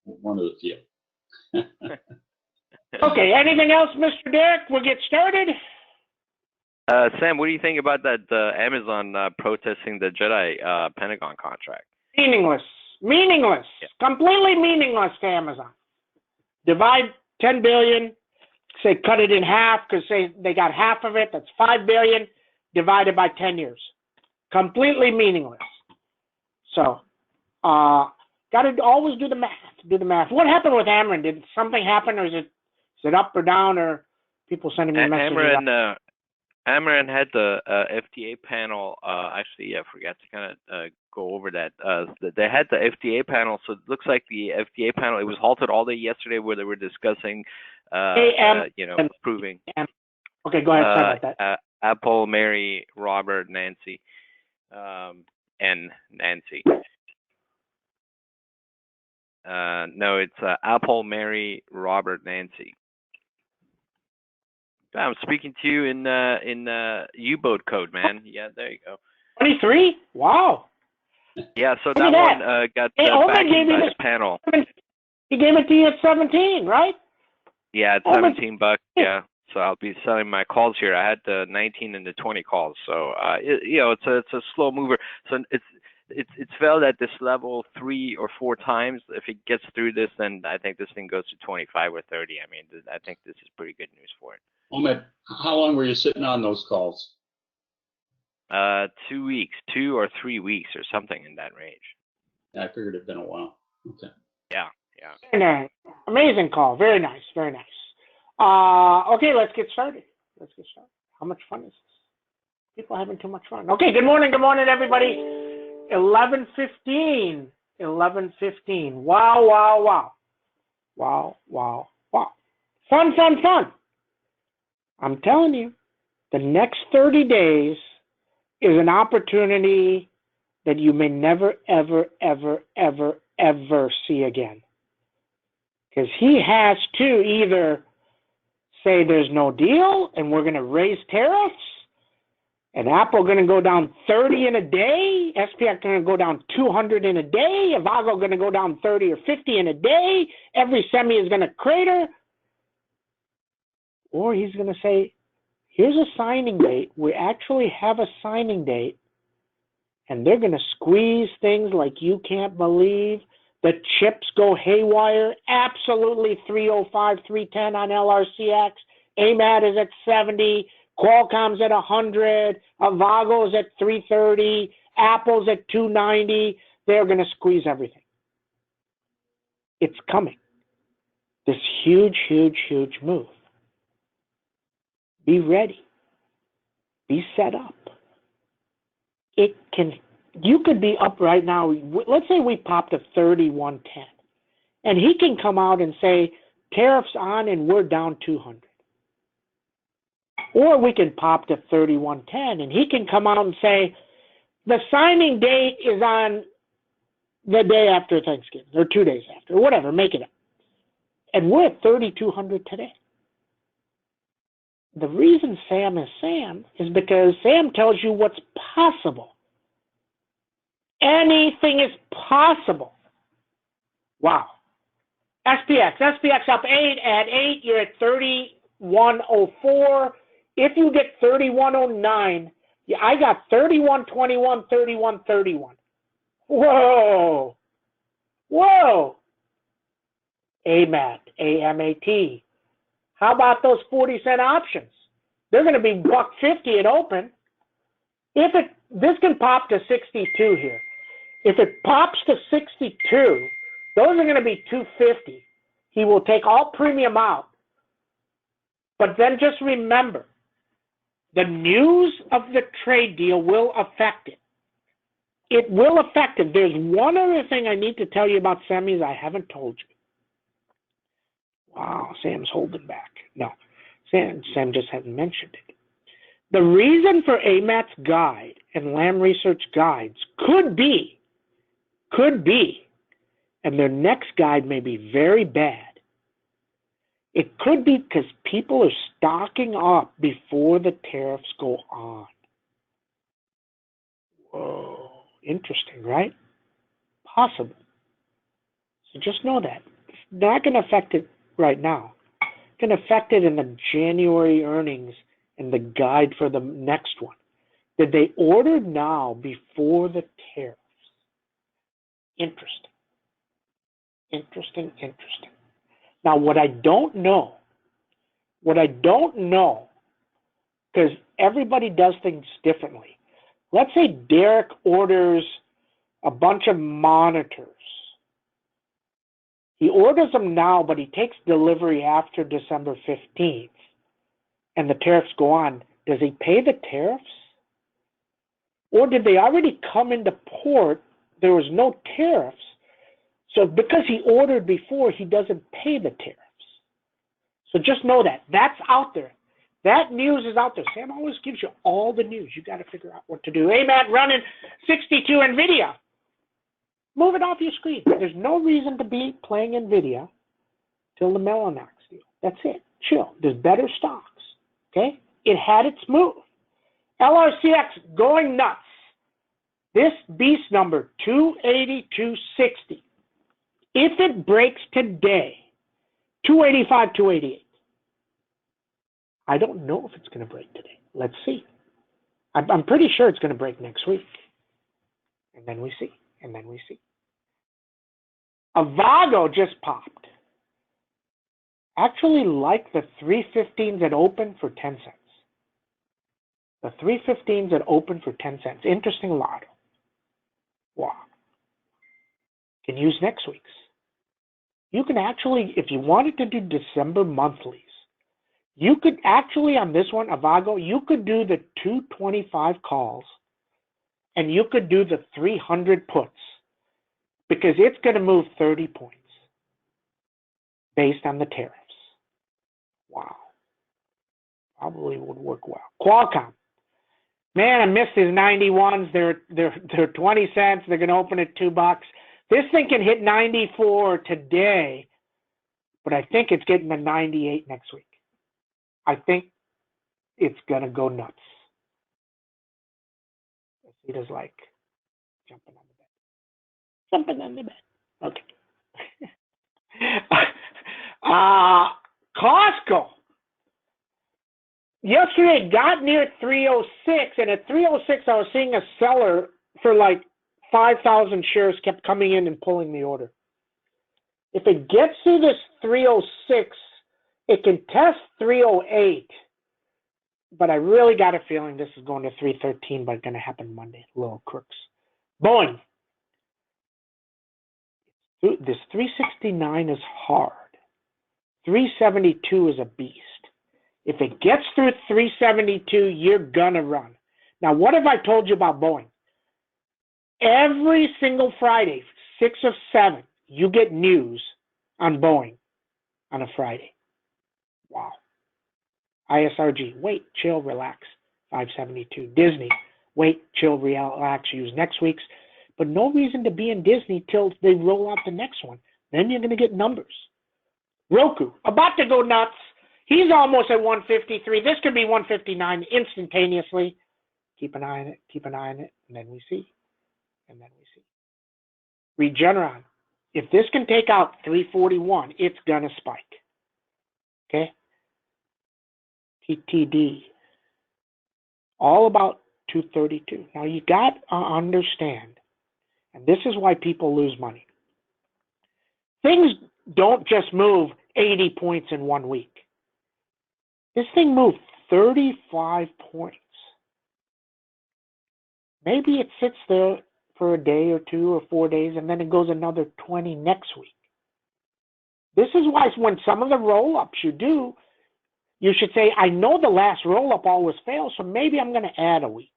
one of the few. Okay, anything else, Mr. Derek? We'll get started. Sam, what do you think about that Amazon protesting the Jedi Pentagon contract? Meaningless. Meaningless. Yeah. Completely meaningless to Amazon. Divide 10 billion, say cut it in half because say they got half of it, that's 5 billion divided by 10 years. Completely meaningless. So, got to always do the math. What happened with Ameren? Did something happen, or is it up or down, or people sending me messages? Ameren had the FDA panel. Actually, I forgot to kind of go over that. They had the FDA panel, so it looks like the FDA panel. It was halted all day yesterday, where they were discussing, approving. Okay, go ahead. Sorry about that. Apple, Mary, Robert, Nancy, and Nancy. No, it's Apple, Mary, Robert, Nancy. I'm speaking to you in U-boat code, man. Yeah, there you go. 23? Wow. Yeah, so that one got backing by the panel. He gave it to you at 17, right? Yeah, it's $17. Yeah, so I'll be selling my calls here. I had the 19 and the 20 calls, so it's a slow mover. So it's failed at this level 3 or 4 times. If it gets through this, then I think this thing goes to 25 or 30. I mean, I think this is pretty good news for it. Ahmed, how long were you sitting on those calls? 2 weeks, 2 or 3 weeks, or something in that range. Yeah, I figured it'd been a while. Okay. Yeah. Very nice. Amazing call. Very nice. Very nice. Okay, let's get started. How much fun is this? People are having too much fun. Okay, good morning, everybody. 11:15. 11:15. Wow. Fun. I'm telling you, the next 30 days is an opportunity that you may never, ever see again. Because he has to either say there's no deal and we're going to raise tariffs, and Apple going to go down 30 in a day, SPX going to go down 200 in a day, Avago going to go down 30 or 50 in a day, every semi is going to crater. Or he's going to say, here's a signing date. We actually have a signing date, and they're going to squeeze things like you can't believe. The chips go haywire. Absolutely 305, 310 on LRCX. AMAT is at 70. Qualcomm's at 100. Avago's at 330. Apple's at 290. They're going to squeeze everything. It's coming. This huge move. Be ready. Be set up. You could be up right now. Let's say we popped to 3110, and he can come out and say tariffs on and we're down 200. Or we can pop to 3110 and he can come out and say the signing date is on the day after Thanksgiving or 2 days after, or whatever, make it up. And we're at 3,200 today. The reason Sam is Sam is because Sam tells you what's possible. Anything is possible. Wow. SPX up 8 at 8. You're at 3104. If you get 3109, I got 3121, 3131. Whoa. AMAT, AMAT. How about those 40-cent options? They're going to be $1.50 at open. This can pop to 62 here. If it pops to 62, those are going to be $2.50. He will take all premium out. But then just remember, the news of the trade deal will affect it. It will affect it. There's one other thing I need to tell you about semis I haven't told you. Wow, Sam's holding back. No, Sam just hasn't mentioned it. The reason for AMAT's guide and Lam Research guides could be, and their next guide may be very bad. It could be because people are stocking up before the tariffs go on. Whoa, interesting, right? Possible. So just know that. not going to affect it right now. It's going to affect it in the January earnings and the guide for the next one. Did they order now before the tariffs? Interesting. Interesting. Now, what I don't know, because everybody does things differently. Let's say Derek orders a bunch of monitors. He orders them now, but he takes delivery after December 15th, and the tariffs go on. Does he pay the tariffs? Or did they already come into port, there was no tariffs, so because he ordered before, he doesn't pay the tariffs. So just know that. That's out there. That news is out there. Sam always gives you all the news. You got to figure out what to do. Hey, Matt, running 62 NVIDIA. Move it off your screen. There's no reason to be playing NVIDIA till the Mellanox deal. That's it. Chill. There's better stocks. Okay? It had its move. LRCX going nuts. This beast number, 280, 260. If it breaks today, 285, 288. I don't know if it's going to break today. Let's see. I'm pretty sure it's going to break next week. And then we see. Avago just popped. Actually like the 315s that opened for 10 cents. The 315s that opened for 10 cents. Interesting lot. Wow. Can use next week's. You can actually, if you wanted to do December monthlies, you could actually, on this one, Avago, you could do the 225 calls and you could do the 300 puts because it's going to move 30 points based on the tariffs. Wow. Probably would work well. Qualcomm. Man, I missed these 91s. They're 20 cents. They're going to open at $2. This thing can hit 94 today, but I think it's getting to 98 next week. I think it's going to go nuts. It is like jumping on the bed. Okay. Costco. Yesterday it got near 306, and at 306 I was seeing a seller for like 5,000 shares kept coming in and pulling the order. If it gets through this 306, it can test 308, but I really got a feeling this is going to 313, but it's going to happen Monday. Little crooks. Boeing. This 369 is hard. 372 is a beast. If it gets through 372, you're going to run. Now, what have I told you about Boeing? Every single Friday, 6 or 7, you get news on Boeing on a Friday. Wow. ISRG, wait, chill, relax, 572. Disney, wait, chill, relax, use next week's. But no reason to be in Disney till they roll out the next one. Then you're going to get numbers. Roku, about to go nuts. He's almost at 153. This could be 159 instantaneously. Keep an eye on it, and then we see. Regeneron, if this can take out 341, it's going to spike. Okay? TTD, all about 232. Now you got to understand, and this is why people lose money. Things don't just move 80 points in 1 week. This thing moved 35 points. Maybe it sits there for a day or 2 or 4 days, and then it goes another 20 next week. This is why when some of the roll-ups you do, you should say, I know the last roll-up always fails, so maybe I'm going to add a week.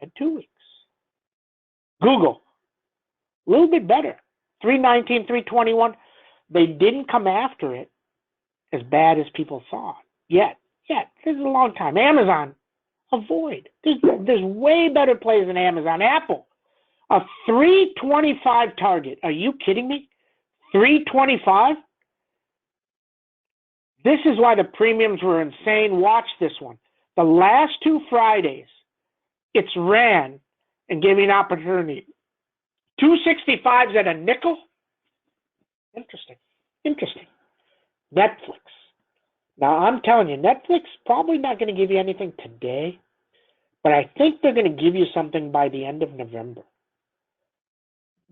Add 2 weeks. Google, a little bit better. 319, 321. They didn't come after it as bad as people thought. Yet. This is a long time. Amazon, avoid. There's way better plays than Amazon. Apple, a 325 target. Are you kidding me? 325? This is why the premiums were insane. Watch this one. The last 2 Fridays, it's ran and gave me an opportunity. 265s at a nickel. Interesting. Interesting. Netflix. Now, I'm telling you, Netflix probably not going to give you anything today, but I think they're going to give you something by the end of November.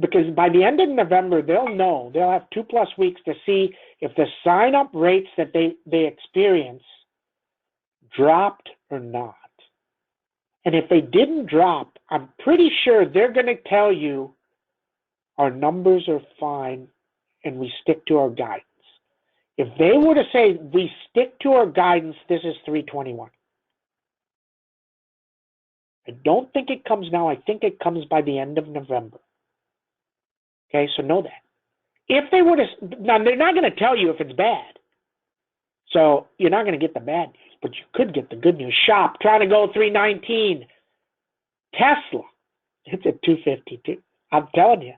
Because by the end of November, they'll know. They'll have 2+ weeks to see if the sign-up rates that they experience dropped or not. And if they didn't drop, I'm pretty sure they're going to tell you our numbers are fine and we stick to our guidance. If they were to say we stick to our guidance, this is 321. I don't think it comes now. I think it comes by the end of November. Okay, so know that. If they were to, now they're not going to tell you if it's bad. So you're not going to get the bad news, but you could get the good news. Shop, trying to go 319. Tesla, it's at 252. I'm telling you,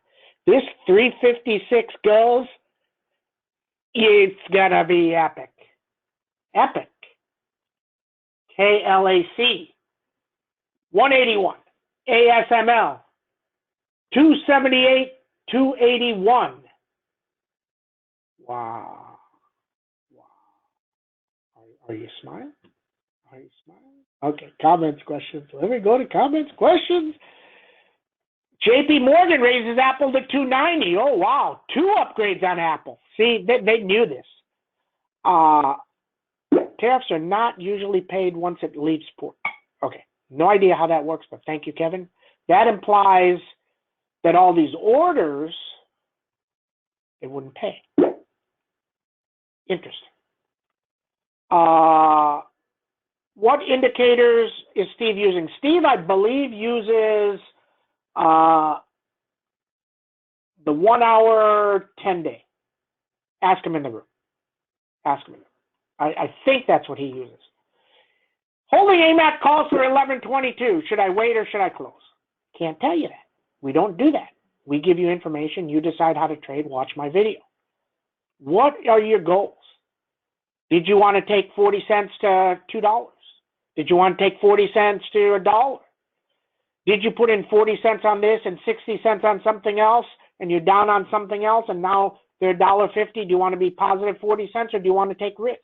this 356 goes, it's going to be epic. Epic. KLAC, 181. ASML, 278, 281. Wow. Are you smiling? Are you smiling? Okay, comments, questions. Let me go to comments, questions. JP Morgan raises Apple to 290. Oh, wow. 2 upgrades on Apple. See, they knew this. Tariffs are not usually paid once it leaves port. Okay, no idea how that works, but thank you, Kevin. That implies that all these orders, they wouldn't pay. Interesting. What indicators is Steve using? Steve, I believe, uses the 1 hour 10-day. Ask him in the room. Ask him in the room. I think that's what he uses. Holding AMAC calls for 11:22. Should I wait or should I close? Can't tell you that. We don't do that. We give you information. You decide how to trade. Watch my video. What are your goals? Did you want to take 40 cents to $2? Did you want to take 40 cents to $1? Did you put in 40 cents on this and 60 cents on something else, and you're down on something else, and now they're $1.50? Do you want to be positive 40 cents, or do you want to take risk?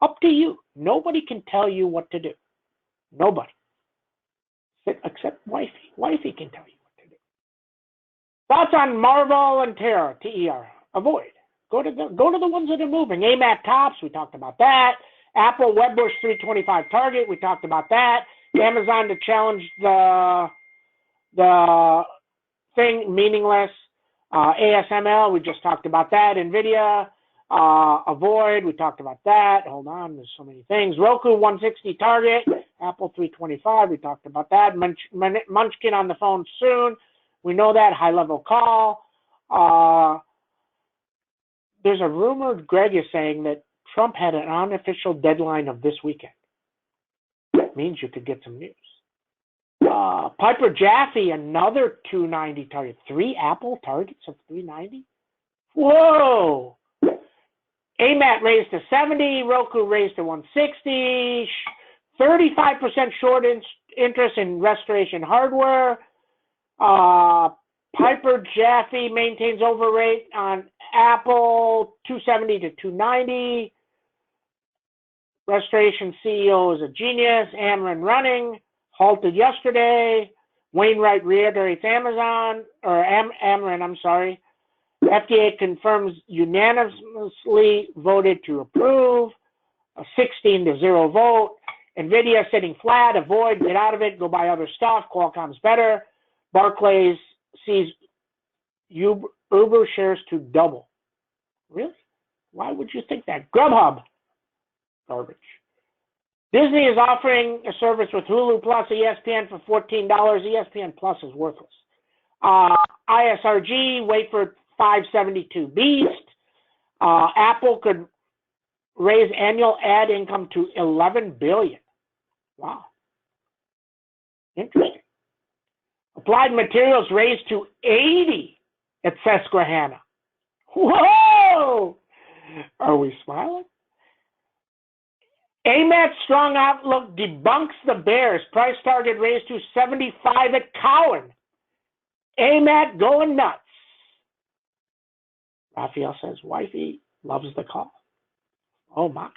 Up to you. Nobody can tell you what to do. Nobody. Except wifey. Wifey can tell you what to do. Thoughts on Marvel and Terra, TER? Avoid. Go to the ones that are moving. AMAT tops, we talked about that. Apple Webbush 325 target, we talked about that. Amazon to challenge the thing, meaningless. ASML, we just talked about that. NVIDIA, avoid, we talked about that. Hold on, there's so many things. Roku 160 target. Apple 325, we talked about that. Munchkin on the phone soon. We know that. High level call. There's a rumor, Greg is saying, that Trump had an unofficial deadline of this weekend. That means you could get some news. Piper Jaffe, another 290 target. 3 Apple targets of 390? Whoa! AMAT raised to 70. Roku raised to 160. 35% short interest in Restoration Hardware. Piper Jaffe maintains overrate on Apple, 270 to 290. Restoration CEO is a genius. Amron running, halted yesterday. Wainwright reiterates Amazon, or Amron, I'm sorry. FDA confirms unanimously voted to approve. A 16-0 vote. NVIDIA sitting flat, avoid, get out of it, go buy other stuff. Qualcomm's better. Barclays sees Uber shares to double. Really? Why would you think that? Grubhub. Garbage. Disney is offering a service with Hulu Plus, ESPN for $14. ESPN Plus is worthless. ISRG, wait for 572 Beast. Apple could raise annual ad income to $11 billion. Wow. Interesting. Applied Materials raised to 80 at Susquehanna. Whoa! Are we smiling? AMAT's strong outlook debunks the bears. Price target raised to 75 at Cowen. AMAT going nuts. Raphael says, wifey loves the call. Oh, my.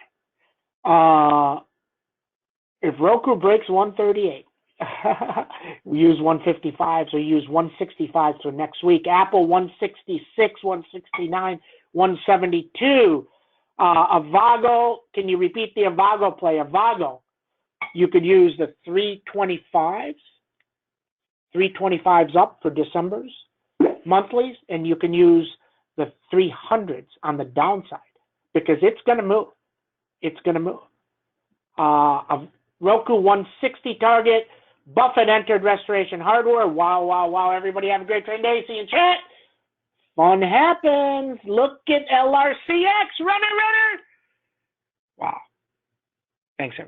If Roku breaks 138, we use 155, so use 165 for next week. Apple 166, 169, 172. Avago, can you repeat the Avago play? Avago, you could use the 325s. 325s up for December's monthlies, and you can use the 300s on the downside because it's going to move. It's going to move. A Roku 160 target. Buffett entered Restoration Hardware. Wow, wow, wow. Everybody have a great trading day. See you in chat. Fun happens. Look at LRCX. Runner. Wow. Thanks, everybody.